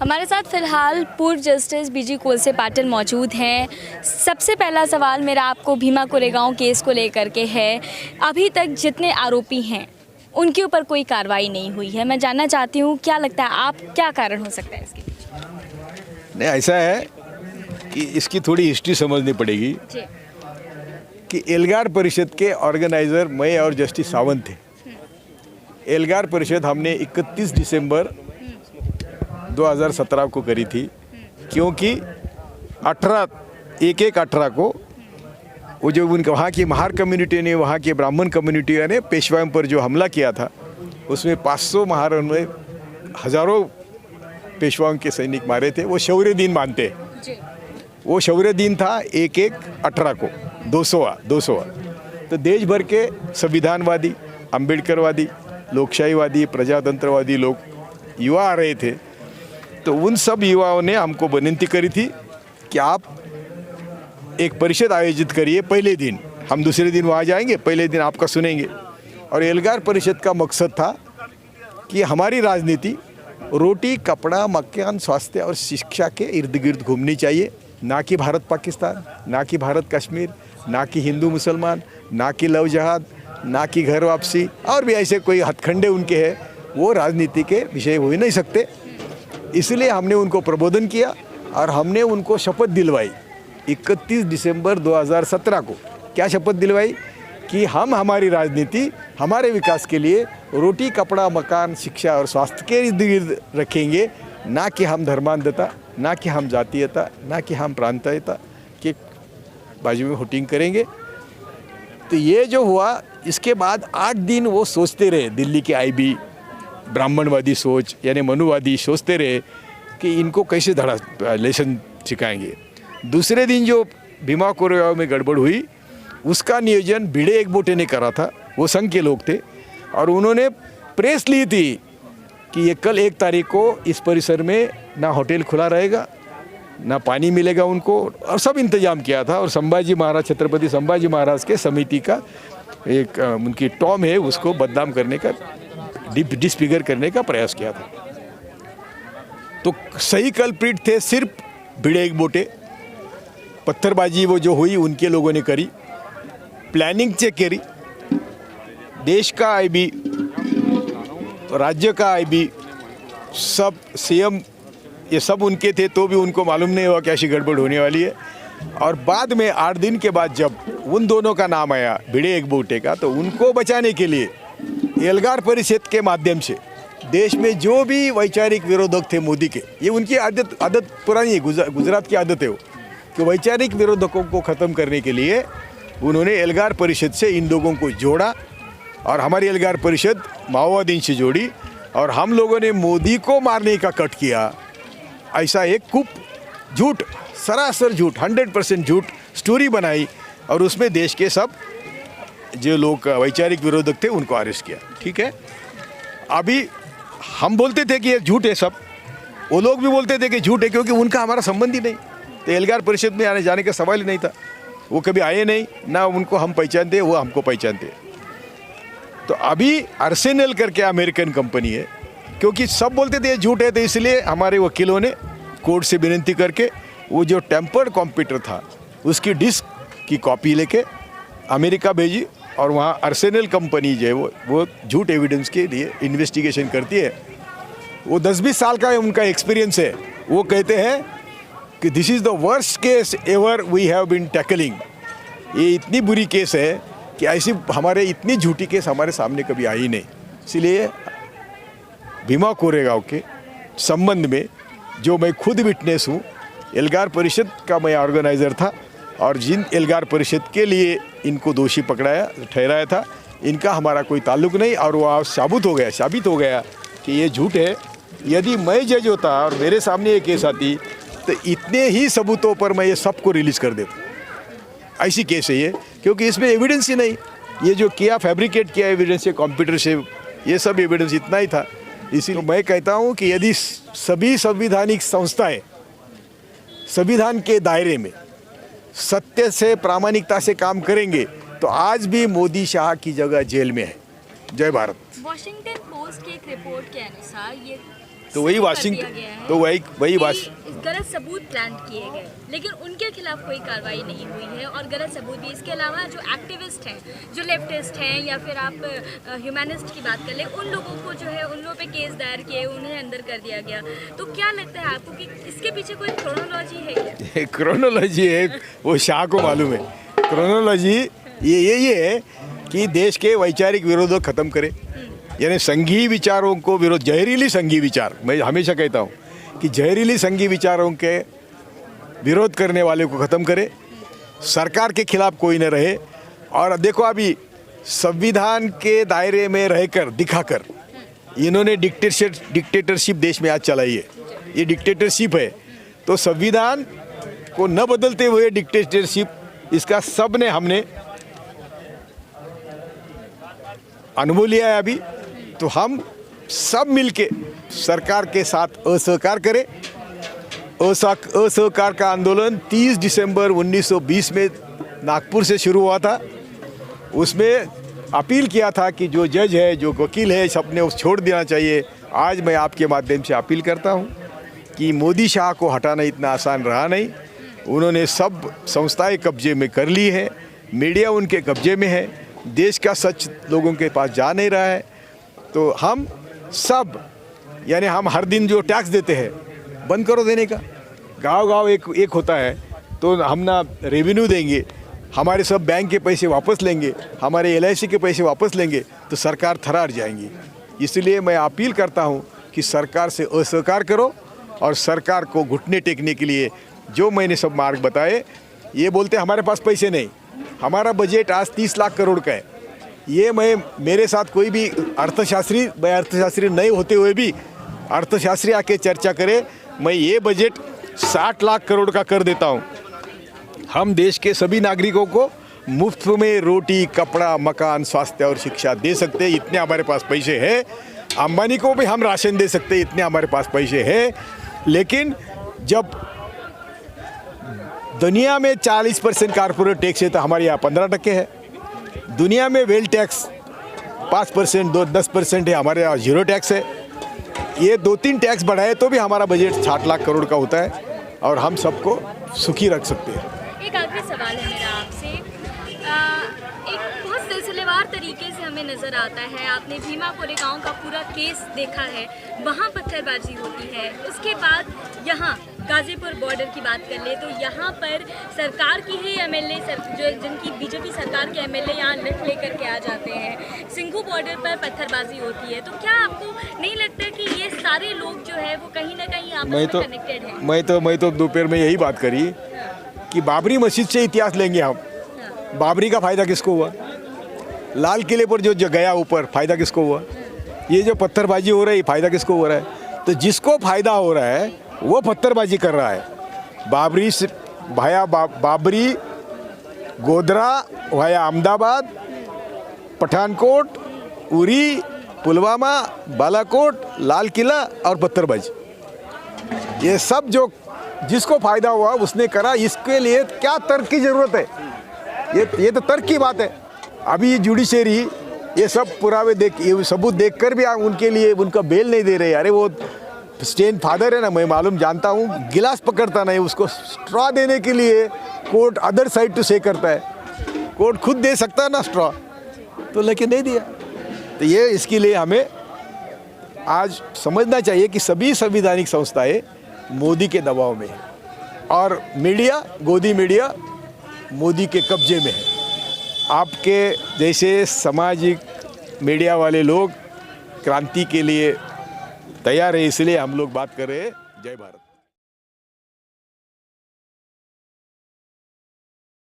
हमारे साथ फ़िलहाल पूर्व जस्टिस बीजी कोलसे पाटिल मौजूद हैं। सबसे पहला सवाल मेरा आपको भीमा कोरेगांव केस को लेकर के है। अभी तक जितने आरोपी हैं उनके ऊपर कोई कार्रवाई नहीं हुई है। मैं जानना चाहती हूँ, क्या लगता है आप, क्या कारण हो सकता है इसके? नहीं, ऐसा है कि इसकी थोड़ी हिस्ट्री समझनी पड़ेगी कि एल्गार परिषद के ऑर्गेनाइज़र मैं और जस्टिस सावंत थे। एल्गार परिषद हमने 31 दिसंबर 2017 को करी थी, क्योंकि 18 को वो जो उनके वहाँ की महार कम्युनिटी ने, वहाँ के ब्राह्मण कम्युनिटी ने पेशवाओं पर जो हमला किया था, उसमें 500 महारों में हज़ारों पेशवाओं के सैनिक मारे थे। वो शौर्य दिन मानते हैं। वो शौर्य दिन था 1/1/18 को 200 तो देश भर के संविधानवादी, अम्बेडकरवादी, लोकशाहीवादी, प्रजातंत्रवादी लोग युवा आ रहे थे। तो उन सब युवाओं ने हमको विनती करी थी कि आप एक परिषद आयोजित करिए। पहले दिन हम दूसरे दिन वहाँ जाएंगे, पहले दिन आपका सुनेंगे। और एल्गार परिषद का मकसद था कि हमारी राजनीति रोटी, कपड़ा, मकान, स्वास्थ्य और शिक्षा के इर्द गिर्द घूमनी चाहिए, ना कि भारत पाकिस्तान, ना कि भारत कश्मीर, ना कि हिंदू मुसलमान, ना कि लव जहाद, ना कि घर वापसी, और भी ऐसे कोई हथखंडे उनके हैं, वो राजनीति के विषय हो ही नहीं सकते। इसलिए हमने उनको प्रबोधन किया और हमने उनको शपथ दिलवाई 31 दिसंबर 2017 को। क्या शपथ दिलवाई? कि हम हमारी राजनीति हमारे विकास के लिए रोटी, कपड़ा, मकान, शिक्षा और स्वास्थ्य के इर्द गिर्द रखेंगे, ना कि हम धर्मांधता, ना कि हम जातीयता, ना कि हम प्रांतीयता के बाजू में वोटिंग करेंगे। तो ये जो हुआ, इसके बाद 8 दिन वो सोचते रहे, दिल्ली के आईबी ब्राह्मणवादी सोच यानी मनुवादी सोचते रहे कि इनको कैसे लेसन सिखाएंगे। दूसरे दिन जो भीमा कोरेगांव में गड़बड़ हुई, उसका नियोजन भिड़े एकबोटे ने करा था। वो संघ के लोग थे और उन्होंने प्रेस ली थी कि ये कल 1 तारीख को इस परिसर में ना होटल खुला रहेगा, ना पानी मिलेगा उनको, और सब इंतजाम किया था। और संभाजी महाराज, छत्रपति संभाजी महाराज के समिति का एक उनकी टॉम है, उसको बदनाम करने का, डिसफिगर करने का प्रयास किया था। तो सही कल्प्रिट थे सिर्फ भिड़े एकबोटे। पत्थरबाजी वो जो हुई उनके लोगों ने करी, प्लानिंग चेक करी। देश का आईबी, राज्य का आईबी, सब सीएम, ये सब उनके थे, तो भी उनको मालूम नहीं हुआ कैसी गड़बड़ होने वाली है। और बाद में 8 दिन के बाद जब उन दोनों का नाम आया, भिड़े एकबोटे का, तो उनको बचाने के लिए एल्गार परिषद के माध्यम से देश में जो भी वैचारिक विरोधक थे मोदी के, ये उनकी आदत पुरानी है, गुजरात की आदत है वो, कि वैचारिक विरोधकों को ख़त्म करने के लिए उन्होंने एल्गार परिषद से इन लोगों को जोड़ा। और हमारी एल्गार परिषद माओवादी से जोड़ी और हम लोगों ने मोदी को मारने का कट किया। ऐसा एक कुप, झूठ, सरासर झूठ, 100% झूठ स्टोरी बनाई और उसमें देश के सब जो लोग वैचारिक विरोधक थे उनको अरेस्ट किया। ठीक है, अभी हम बोलते थे कि ये झूठ है सब, वो लोग भी बोलते थे कि झूठ है, क्योंकि उनका हमारा संबंध ही नहीं। तो एल्गार परिषद में आने जाने का सवाल ही नहीं था। वो कभी आए नहीं, ना उनको हम पहचानते, वो हमको पहचानते। तो अभी आर्सेनल करके अमेरिकन कंपनी है, क्योंकि सब बोलते थे ये झूठ है, तो इसलिए हमारे वकीलों ने कोर्ट से विनती करके वो जो टेम्पर्ड कंप्यूटर था उसकी डिस्क की कॉपी लेके अमेरिका भेजी। और वहाँ आर्सेनल कंपनी जो है वो झूठ एविडेंस के लिए इन्वेस्टिगेशन करती है। वो 10-20 साल का उनका एक्सपीरियंस है। वो कहते हैं कि this is the worst case ever we have been tackling. ये इतनी बुरी केस है कि ऐसी हमारे इतनी झूठी केस हमारे सामने कभी आई नहीं। इसलिए भीमा कोरेगांव के संबंध में जो मैं खुद विटनेस हूँ, एल्गार परिषद का मैं ऑर्गेनाइज़र था और जिन एल्गार परिषद के लिए इनको दोषी ठहराया था, इनका हमारा कोई ताल्लुक़ नहीं। और वो आज साबित हो गया कि ये झूठ है। यदि मैं जज होता और मेरे सामने ये केस आती, तो इतने ही सबूतों पर मैं ये सबको रिलीज़ कर देता। ऐसी केस है ये, क्योंकि इसमें एविडेंस ही नहीं। ये जो किया, फैब्रिकेट किया एविडेंस है कंप्यूटर से, ये सब एविडेंस इतना ही था। इसीलिए मैं कहता हूँ कि यदि सभी संवैधानिक संस्थाएं संविधान के दायरे में सत्य से, प्रामाणिकता से काम करेंगे, तो आज भी मोदी शाह की जगह जेल में है। जय भारत। वॉशिंगटन पोस्ट की एक रिपोर्ट के अनुसार ये तो वही कर दिया वाशिंगटन, गया है तो वही गलत सबूत प्लांट किए गए, लेकिन उनके खिलाफ कोई कार्रवाई नहीं हुई है और गलत सबूत भी। इसके अलावा जो एक्टिविस्ट हैं, जो लेफ्टिस्ट हैं, या फिर आप ह्यूमनिस्ट की बात कर लें, उन लोगों को जो है उन लोगों पे केस दायर किए, उन्हें अंदर कर दिया गया। तो क्या लगता है आपको कि इसके पीछे कोई क्रोनोलॉजी है क्या? क्रोनोलॉजी है, वो शाह को मालूम है। क्रोनोलॉजी ये है कि देश के वैचारिक विरोधों खत्म करे, यानी संघीय विचारों को विरोध, जहरीली संघीय विचार, मैं हमेशा कहता हूँ कि जहरीली संघीय विचारों के विरोध करने वाले को ख़त्म करे, सरकार के खिलाफ कोई न रहे। और देखो अभी संविधान के दायरे में रहकर दिखाकर इन्होंने डिक्टेटरशिप देश में आज चलाई है, ये डिक्टेटरशिप है। तो संविधान को न बदलते हुए डिक्टेटरशिप, इसका सब ने हमने अनुभव लिया है अभी। तो हम सब मिलके सरकार के साथ असहकार करें। असहकार का आंदोलन 30 दिसंबर 1920 में नागपुर से शुरू हुआ था। उसमें अपील किया था कि जो जज है, जो वकील है, सबने उस छोड़ देना चाहिए। आज मैं आपके माध्यम से अपील करता हूं कि मोदी शाह को हटाना इतना आसान रहा नहीं। उन्होंने सब संस्थाएं कब्जे में कर ली है, मीडिया उनके कब्जे में है, देश का सच लोगों के पास जा नहीं रहा है। तो हम सब, यानी हम हर दिन जो टैक्स देते हैं बंद करो देने का। गांव-गांव एक होता है, तो हम ना रेवेन्यू देंगे, हमारे सब बैंक के पैसे वापस लेंगे, हमारे LIC के पैसे वापस लेंगे, तो सरकार थर्रार जाएंगी। इसलिए मैं अपील करता हूं कि सरकार से असहकार करो और सरकार को घुटने टेकने के लिए जो मैंने सब मार्ग बताए। ये बोलते हमारे पास पैसे नहीं, हमारा बजट आज 30 लाख करोड़ का है। ये मेरे साथ कोई भी अर्थशास्त्री नहीं होते हुए भी अर्थशास्त्री आके चर्चा करे, मैं ये बजट 60 लाख करोड़ का कर देता हूँ। हम देश के सभी नागरिकों को मुफ्त में रोटी, कपड़ा, मकान, स्वास्थ्य और शिक्षा दे सकते हैं, इतने हमारे पास पैसे हैं। अंबानी को भी हम राशन दे सकते हैं, इतने हमारे पास पैसे हैं। लेकिन जब दुनिया में 40% कारपोरेट टैक्स है तो हमारे यहाँ 15% है। दुनिया में वेल टैक्स 5%, 10% है, हमारे यहाँ 0 टैक्स है। ये 2-3 टैक्स बढ़ाए तो भी हमारा बजट 60 लाख करोड़ का होता है और हम सबको सुखी रख सकते हैं। एक आखिरी सवाल है मेरा आपसे। एक बहुत सिलसिलेवार तरीके से हमें नज़र आता है, आपने भीमा कोरेगांव का पूरा केस देखा है, वहाँ पत्थरबाजी होती है। उसके बाद यहाँ गाजीपुर बॉर्डर की बात कर ले तो यहाँ पर सरकार की ही MLA जो जिनकी बीजेपी सरकार के MLA यहाँ लिफ्ट लेकर के आ जाते हैं। सिंघू बॉर्डर पर पत्थरबाजी होती है। तो क्या आपको नहीं लगता कि ये सारे लोग जो है वो कहीं ना कहीं आपस में कनेक्टेड हैं? मैं तो दोपहर में यही बात करी कि बाबरी मस्जिद से इतिहास लेंगे हम। बाबरी का फ़ायदा किसको हुआ? लाल किले पर जो गया ऊपर, फ़ायदा किसको हुआ? ये जो पत्थरबाजी हो रही है, फ़ायदा किसको हो रहा है? तो जिसको फ़ायदा हो रहा है वो पत्थरबाजी कर रहा है। बाबरी से बाबरी, गोधरा वाया अहमदाबाद, पठानकोट, उरी, पुलवामा, बालाकोट, लाल किला और पत्थरबाजी, ये सब जो जिसको फ़ायदा हुआ उसने करा। इसके लिए क्या तर्क की ज़रूरत है? ये तो तर्क की बात है। अभी जुडिशरी ये सब पुरावे ये सबूत देखकर भी उनके लिए उनका बेल नहीं दे रहे। अरे वो स्टेन फादर है ना, मैं मालूम जानता हूँ, गिलास पकड़ता नहीं, उसको स्ट्रॉ देने के लिए कोर्ट अदर साइड टू से करता है। कोर्ट खुद दे सकता है ना स्ट्रॉ, तो लेकिन नहीं दिया। तो ये इसके लिए हमें आज समझना चाहिए कि सभी संवैधानिक संस्थाएं मोदी के दबाव में है और मीडिया, गोदी मीडिया मोदी के कब्जे में है। आपके जैसे सामाजिक मीडिया वाले लोग क्रांति के लिए तैयार है, इसलिए हम लोग बात कर रहे हैं। जय भारत।